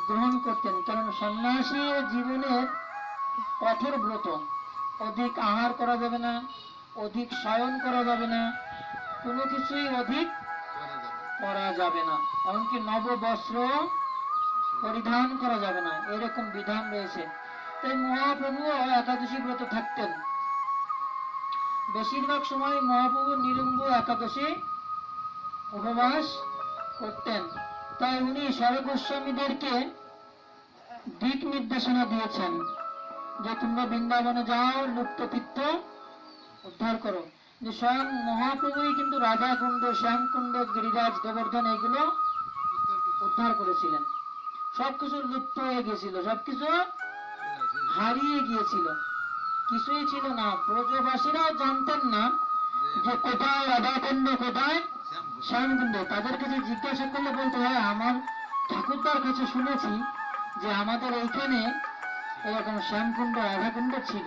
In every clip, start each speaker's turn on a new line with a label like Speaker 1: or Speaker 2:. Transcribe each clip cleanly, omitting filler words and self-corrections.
Speaker 1: গ্রহণ করতেন, কারণ সন্ন্যাসী জীবনের কঠোর ব্রত। অধিক আহার করা যাবে না, অধিক শয়ন করা যাবে না, কোনো কিছুই অধিক করা যাবে না, এমনকি নববস্ত্র পরিধান করা যাবে না, এরকম বিধান রয়েছে। তাই মহাপ্রভুও একাদশী ব্রত থাকতেন। বেশিরভাগ সময় মহাপ্রভু নিরম্ব একাদশী উপবাস করতেন। তাই উনি স্বরূপ গোস্বামীদেরকে দিক নির্দেশনা দিয়েছেন যে তোমরা বৃন্দাবনে যাও, লুপ্ত তীর্থ উদ্ধার করো। যে স্বয়ং মহাপ্রভুই কিন্তু রাধাকুণ্ড, শ্যামকুণ্ড, গিরিরাজ, গোবর্ধন এগুলো উদ্ধার করেছিলেন। সবকিছু লুপ্ত হয়ে গিয়েছিল, সবকিছু হারিয়ে গিয়েছিল, কিছুই ছিল না। ব্রজবাসীরাও জানতেন না যে কোথায় রাধাকুণ্ড, কোথায় শ্যামকুণ্ড। তাদের কাছে জিজ্ঞাসা করলে বলতে হয় আমার ঠাকুরদার কাছে শুনেছি যে আমাদের এইখানে এরকম শ্যামকুণ্ড, রাধাকুণ্ড ছিল।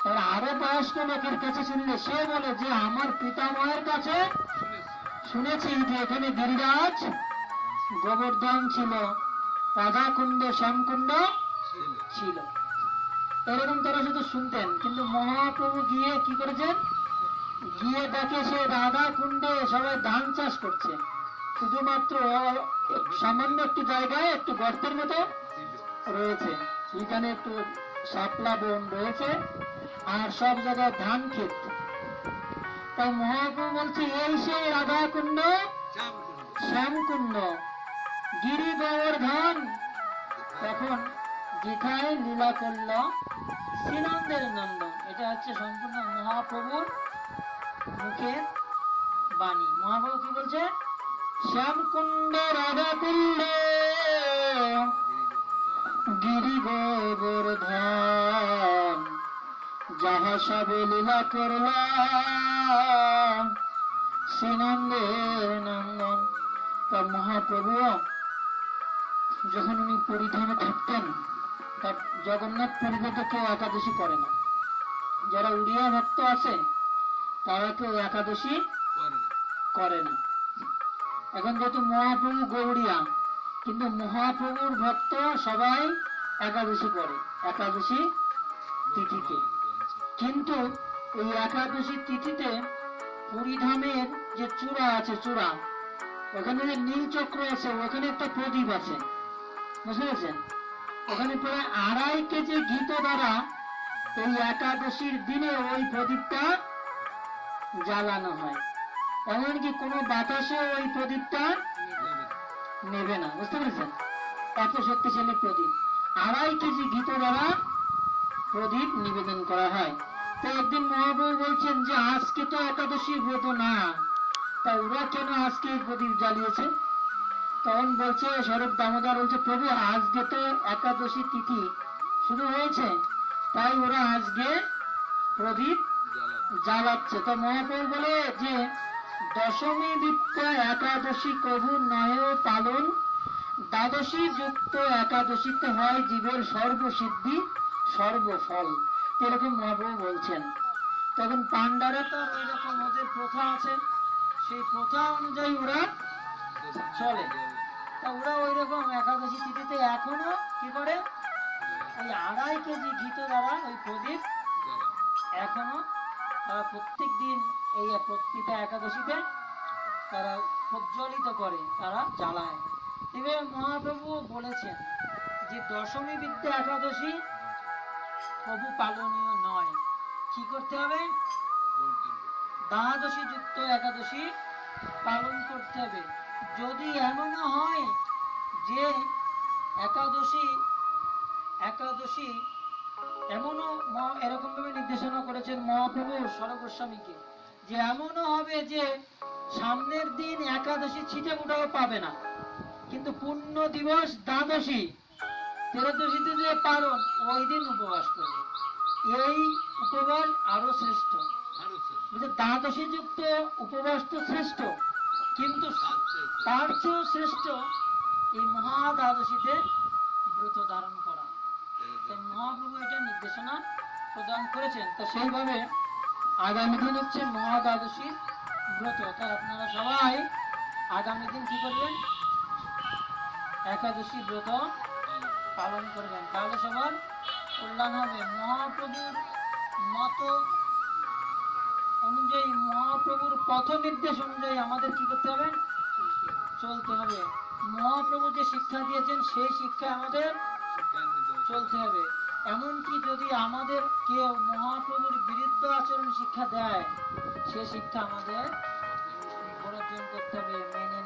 Speaker 1: আর আরো বয়স্ক লোকের কাছে শুনলে সে বলে যে আমার পিতামহের কাছে শুনেছি যে এখানে গিরিরাজ, গোবর্ধন ছিল, রাধাকুণ্ড, শ্যামকুণ্ড ছিল। এরকম তারা শুধু শুনতেন। কিন্তু মহাপ্রভু গিয়ে কি করেছেন, গিয়ে দেখে সে রাধাকুণ্ডে সবাই ধান চাষ করছে, শুধুমাত্র সামান্য একটি জায়গায় একটু গর্তের মতো রয়েছে, এখানে একটু শাপলা বন রয়েছে, আর সব জায়গায় ধান ক্ষেত। তাই মহাপ্রভু বলছে এই সেই রাধাকুণ্ড, শ্যামকুণ্ড, গিরি গোবর্ধন। তখন যেখানে লীলা করল শ্রীনন্দের নন্দন। এটা হচ্ছে সম্পূর্ণ মহাপ্রভুর মুখের বাণী। মহাপ্রভু কি বলছে, শ্যামকুণ্ড, রাধাকুণ্ড, গিরি গোবর্ধন, যাহা সবে লীলা করলাম শ্রীনন্দের নন্দন। তা মহাপ্রভু যখন উনি পরিধানে থাকতেন, তার জগন্নাথ পরিবর্তে কেউ একাদশী করে না। যারা উড়িয়া ভক্ত আছে তারা কেউ একাদশী করে না। এখন যেহেতু মহাপ্রভু গৌড়িয়া, কিন্তু মহাপ্রভুর ভক্ত সবাই একাদশী করে, একাদশী তিথিতে। কিন্তু এই একাদশী তিথিতে পুরীধামের যে চূড়া আছে, চূড়া ওখানে যে নীল চক্র আছে, ওখানে একটা প্রদীপ আছে, বুঝতে পেরেছেন? ওখানে প্রায় 2.5 কেজি ঘিত দ্বারা এই একাদশীর দিনে ওই প্রদীপটা জ্বালানো হয়। এমনকি কোনো বাতাসে ওই প্রদীপটা নেবে না, বুঝতে পেরেছেন? এত শক্তিশালী প্রদীপ, 2.5 কেজি ঘিত দ্বারা প্রদীপ নিবেদন করা হয়। তো একদিন মহাপ্রভু বলছেন যে আজকে তো একাদশী ব্রত না, তা ওরা কেন আজকে প্রদীপ জ্বালিয়েছে? তখন বলছে স্বরূপ দামোদর, বলছে প্রভু আজকে তো একাদশী তিথি শুরু হয়েছে, তাই ওরা আজকে প্রদীপ জ্বালাচ্ছে। তো মহাপ্রভু বলে যে দশমী বিদ্যা একাদশী কভু নয় পালন, দ্বাদশী যুক্ত একাদশীতে হয় জীবের সর্বসিদ্ধি সর্বফল। এরকম মহাপ্রভু বলছেন। তখন পান্ডারা তো ওই রকম ওদের প্রথা আছে, সেই প্রথা অনুযায়ী ওরা চলে। তা ওরা ওই রকম একাদশী তিথিতে এখনো কি করে, ওই 2.5 কেজি ঘিত দ্বারা ওই প্রদীপ এখনো তারা প্রত্যেক দিন এই প্রতিটা একাদশীতে তারা প্রজ্বলিত করে, তারা জ্বালায়। এবার মহাপ্রভু বলেছেন যে দশমী বিদ্যা একাদশী প্রভু পালনীয় নয়, কি করতে হবে, দ্বাদশী যুক্ত একাদশী পালন করতে হবে। যদি এমনও হয় যে একাদশী এমনও এরকম ভাবে নির্দেশনা করেছেন মহাপ্রভু স্বরূপ গোস্বামীকে, যে এমনও হবে যে সামনের দিন একাদশী ছিটে ফুটাও পাবে না, কিন্তু পুণ্য দিবস দ্বাদশী, ত্রয়োদশীতে যে পালন ওই দিন উপবাস করবে। এই উপবাস আরো শ্রেষ্ঠ, দ্বাদশী যুক্ত উপবাস তো শ্রেষ্ঠ, কিন্তু তার চেয়েও শ্রেষ্ঠ এই মহা দ্বাদশীতে ব্রত ধারণ করা। মহাপ্রভু এটা নির্দেশনা প্রদান করেছেন। তো সেইভাবে আগামী দিন হচ্ছে মহা দ্বাদশী ব্রত। তাই আপনারা সবাই আগামী দিন কি করবেন, একাদশী ব্রত পালন করবেন, তাহলে সবার কল্যাণ হবে। মহাপ্রভুর মত অনুযায়ী, মহাপ্রভুর পথ নির্দেশ অনুযায়ী আমাদের কি করতে হবে? চলতে হবে। মহাপ্রভু যে শিক্ষা দিয়েছেন সেই শিক্ষা আমাদের চলতে হবে। এমনকি যদি আমাদের কেউ মহাপ্রভুর বিরুদ্ধ আচরণ শিক্ষা দেয়, সে শিক্ষা আমাদের বর্জন করতে হবে, মেনে